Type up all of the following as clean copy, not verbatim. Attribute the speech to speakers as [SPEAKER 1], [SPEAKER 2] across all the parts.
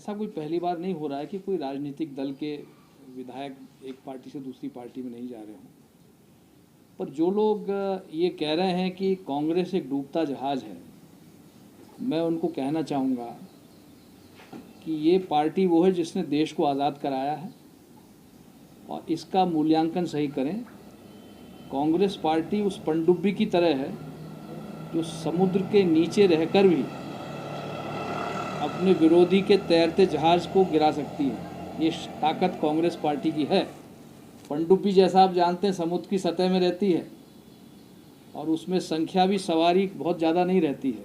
[SPEAKER 1] ऐसा कोई पहली बार नहीं हो रहा है कि कोई राजनीतिक दल के विधायक एक पार्टी से दूसरी पार्टी में नहीं जा रहे हों। पर जो लोग ये कह रहे हैं कि कांग्रेस एक डूबता जहाज है, मैं उनको कहना चाहूँगा कि ये पार्टी वो है जिसने देश को आज़ाद कराया है और इसका मूल्यांकन सही करें। कांग्रेस पार्टी उस पनडुब्बी की तरह है जो समुद्र के नीचे रहकर भी अपने विरोधी के तैरते जहाज को गिरा सकती है। ये ताकत कांग्रेस पार्टी की है। पनडुब्बी जैसा आप जानते हैं समुद्र की सतह में रहती है और उसमें संख्या भी सवारी बहुत ज़्यादा नहीं रहती है,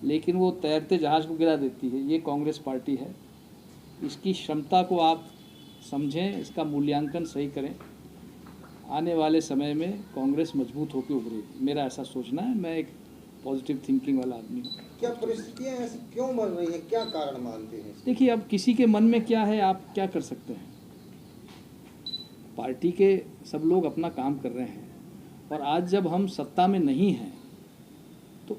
[SPEAKER 1] लेकिन वो तैरते जहाज को गिरा देती है। ये कांग्रेस पार्टी है। इसकी क्षमता को आप समझें, इसका मूल्यांकन सही करें। आने वाले समय में कांग्रेस मजबूत होकर उभरेगी, मेरा ऐसा सोचना है। मैं एक पॉजिटिव थिंकिंग वाला आदमी हूँ।
[SPEAKER 2] क्या परिस्थितियाँ ऐसी क्यों बन रही हैं, क्या कारण मानते हैं?
[SPEAKER 1] देखिए, अब किसी के मन में क्या है, आप क्या कर सकते हैं। पार्टी के सब लोग अपना काम कर रहे हैं और आज जब हम सत्ता में नहीं हैं तो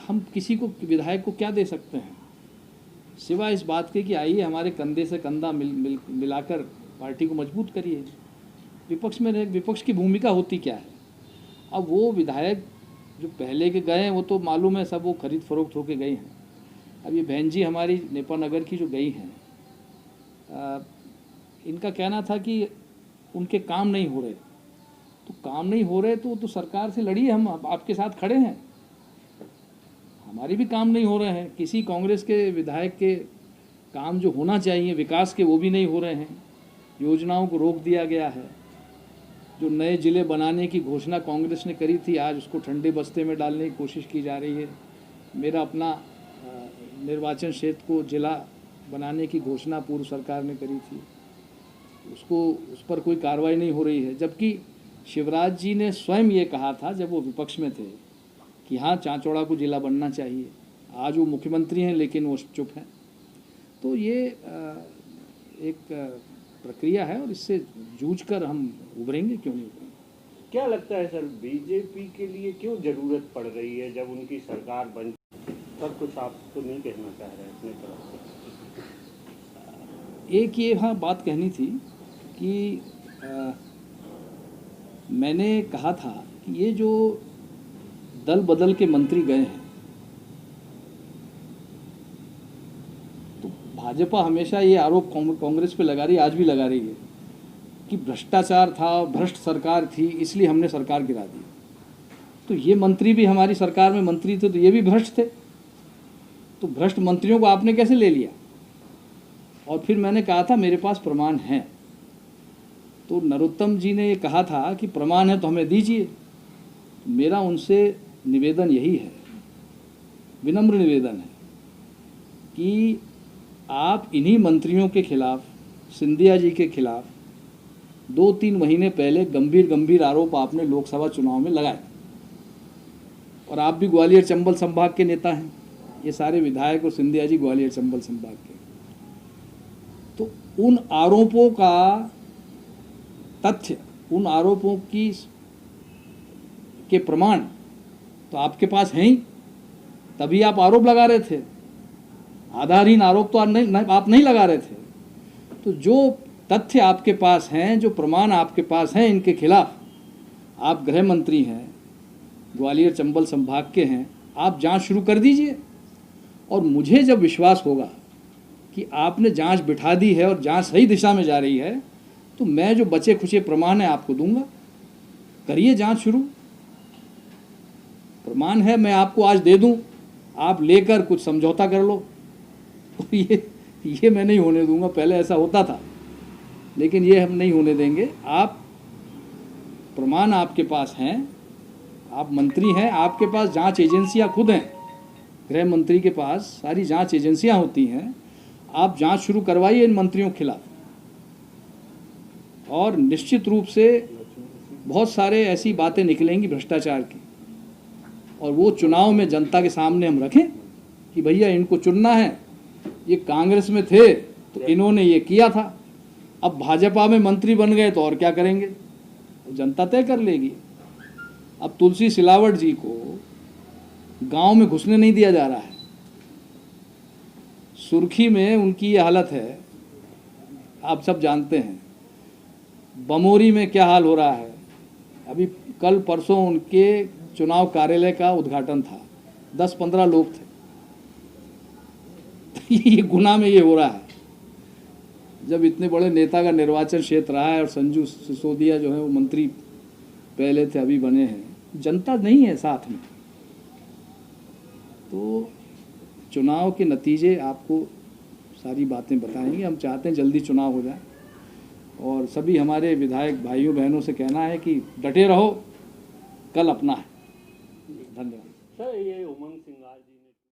[SPEAKER 1] हम किसी को, विधायक को क्या दे सकते हैं सिवाय इस बात के कि आइए हमारे कंधे से कंधा मिलाकर पार्टी को मजबूत करिए। विपक्ष में विपक्ष की भूमिका होती क्या है। अब वो विधायक जो पहले के गए हैं वो तो मालूम है, सब वो खरीद फरोख्त होके गए हैं। अब ये बहन जी हमारी नेपा नगर की जो गई हैं, इनका कहना था कि उनके काम नहीं हो रहे। तो काम नहीं हो रहे तो सरकार से लड़िए, हम आपके साथ खड़े हैं। हमारे भी काम नहीं हो रहे हैं। किसी कांग्रेस के विधायक के काम जो होना चाहिए विकास के, वो भी नहीं हो रहे हैं। योजनाओं को रोक दिया गया है। जो नए ज़िले बनाने की घोषणा कांग्रेस ने करी थी, आज उसको ठंडे बस्ते में डालने की कोशिश की जा रही है। मेरा अपना निर्वाचन क्षेत्र को जिला बनाने की घोषणा पूर्व सरकार ने करी थी, उस पर कोई कार्रवाई नहीं हो रही है। जबकि शिवराज जी ने स्वयं ये कहा था जब वो विपक्ष में थे कि हाँ, चांचौड़ा को जिला बनना चाहिए। आज वो मुख्यमंत्री हैं लेकिन वो चुप हैं। तो ये एक प्रक्रिया है और इससे जूझकर हम उभरेंगे, क्यों नहीं उभरेंगे।
[SPEAKER 3] क्या लगता है सर, बीजेपी के लिए क्यों जरूरत पड़ रही है जब उनकी सरकार बन? सर कुछ आप तो नहीं कहना चाह रहे अपने तरफ से?
[SPEAKER 1] एक ये हाँ बात कहनी थी कि मैंने कहा था कि ये जो दल बदल के मंत्री गए हैं, तो भाजपा हमेशा ये आरोप कांग्रेस पे लगा रही है, आज भी लगा रही है कि भ्रष्टाचार था, भ्रष्ट सरकार थी, इसलिए हमने सरकार गिरा दी। तो ये मंत्री भी हमारी सरकार में मंत्री थे, तो ये भी भ्रष्ट थे। तो भ्रष्ट मंत्रियों को आपने कैसे ले लिया? और फिर मैंने कहा था मेरे पास प्रमाण हैं। तो नरोत्तम जी ने ये कहा था कि प्रमाण है तो हमें दीजिए। मेरा उनसे निवेदन यही है, विनम्र निवेदन है कि आप इन्हीं मंत्रियों के खिलाफ, सिंधिया जी के खिलाफ 2-3 महीने पहले गंभीर आरोप आपने लोकसभा चुनाव में लगाए। और आप भी ग्वालियर चंबल संभाग के नेता हैं, ये सारे विधायक और सिंधिया जी ग्वालियर चंबल संभाग के। तो उन आरोपों का तथ्य, उन आरोपों के प्रमाण तो आपके पास हैं ही, तभी आप आरोप लगा रहे थे। आधारहीन आरोप तो आप नहीं लगा रहे थे। तो जो तथ्य आपके पास हैं, जो प्रमाण आपके पास हैं इनके खिलाफ, आप गृह मंत्री हैं, ग्वालियर चंबल संभाग के हैं, आप जांच शुरू कर दीजिए। और मुझे जब विश्वास होगा कि आपने जांच बिठा दी है और जांच सही दिशा में जा रही है, तो मैं जो बचे खुचे प्रमाण है आपको दूंगा। करिए जांच शुरू। प्रमाण है, मैं आपको आज दे दूं, आप लेकर कुछ समझौता कर लो। तो ये मैं नहीं होने दूंगा। पहले ऐसा होता था, लेकिन ये हम नहीं होने देंगे। आप प्रमाण आपके पास हैं, आप मंत्री हैं, आपके पास जांच एजेंसियां खुद हैं। गृह मंत्री के पास सारी जांच एजेंसियां होती हैं। आप जांच शुरू करवाइए इन मंत्रियों के खिलाफ। और निश्चित रूप से बहुत सारे ऐसी बातें निकलेंगी भ्रष्टाचार की, और वो चुनाव में जनता के सामने हम रखें कि भैया इनको चुनना है। ये कांग्रेस में थे तो इन्होंने ये किया था, अब भाजपा में मंत्री बन गए तो और क्या करेंगे, तो जनता तय कर लेगी। अब तुलसी सिलावट जी को गांव में घुसने नहीं दिया जा रहा है। सुर्खी में उनकी ये हालत है, आप सब जानते हैं। बमोरी में क्या हाल हो रहा है, अभी कल परसों उनके चुनाव कार्यालय का उद्घाटन था, 10-15 लोग थे। ये गुना में ये हो रहा है, जब इतने बड़े नेता का निर्वाचन क्षेत्र रहा है और संजू सिसोदिया जो है वो मंत्री पहले थे, अभी बने हैं, जनता नहीं है साथ में। तो चुनाव के नतीजे आपको सारी बातें बताएंगे। हम चाहते हैं जल्दी चुनाव हो जाए और सभी हमारे विधायक भाइयों बहनों से कहना है कि डटे रहो, कल अपना है। धन्यवाद।
[SPEAKER 3] सर, ये उमंग सिंगार